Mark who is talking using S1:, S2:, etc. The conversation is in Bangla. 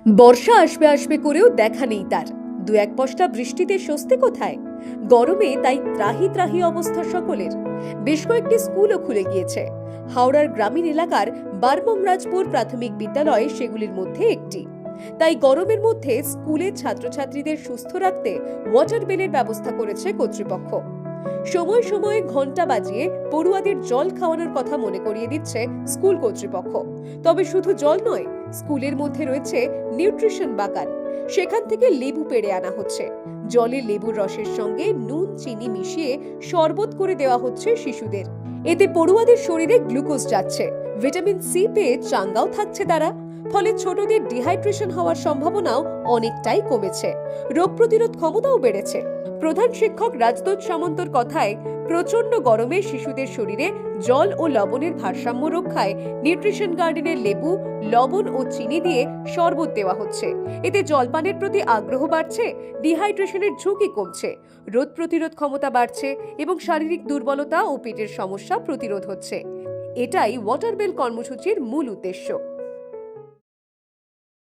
S1: বর্ষা আসবে আসবে করেও দেখা নেই তার। দু এক পশলা বৃষ্টিতে স্বস্তি কোথায়? গরমে তাই ত্রাহি ত্রাহি অবস্থা সকলের। বেশ কয়েকটি স্কুলও খুলে গিয়েছে। হাওড়ার গ্রামীণ এলাকার বারমংরাজপুর প্রাথমিক বিদ্যালয় সেগুলির মধ্যে একটি। তাই গরমের মধ্যে স্কুলের ছাত্রছাত্রীদের সুস্থ রাখতে ওয়াটার বেলের ব্যবস্থা করেছে কর্তৃপক্ষ। সময় সময়ে ঘন্টা বাজিয়ে পড়ুয়াদের জল খাওয়ানোর কথা মনে করিয়ে দিচ্ছে স্কুল কর্তৃপক্ষ। তবে শুধু জল নয়, স্কুলের মধ্যে রয়েছে নিউট্রিশন বাগান। সেখান থেকে লেবু পেড়ে আনা হচ্ছে। জলে লেবুর রসের সঙ্গে নুন চিনি মিশিয়ে শরবত করে দেওয়া হচ্ছে শিশুদের। এতে পড়ুয়াদের শরীরে গ্লুকোজ যাচ্ছে, ভিটামিন সি পেয়ে চাঙ্গাও থাকছে তারা। ফলে ছোটদের ডিহাইড্রেশন হওয়ার সম্ভাবনাও অনেকটাই কমেছে, রোগ প্রতিরোধ ক্ষমতাও বেড়েছে। প্রধান শিক্ষক রাজদূত সামন্তর কথায়, প্রচন্ড গরমে শিশুদের শরীরে জল ও লবণের ভারসাম্য রক্ষায় নিউট্রিশন গার্ডেনের লেবু, লবণ ও চিনি দিয়ে শরবত দেওয়া হচ্ছে। এতে জলপানের প্রতি আগ্রহ বাড়ছে, ডিহাইড্রেশনের ঝুঁকি কমছে, রোগ প্রতিরোধ ক্ষমতা বাড়ছে এবং শারীরিক দুর্বলতা ও পেটের সমস্যা প্রতিরোধ হচ্ছে। এটাই ওয়াটার বেল কর্মসূচির মূল উদ্দেশ্য।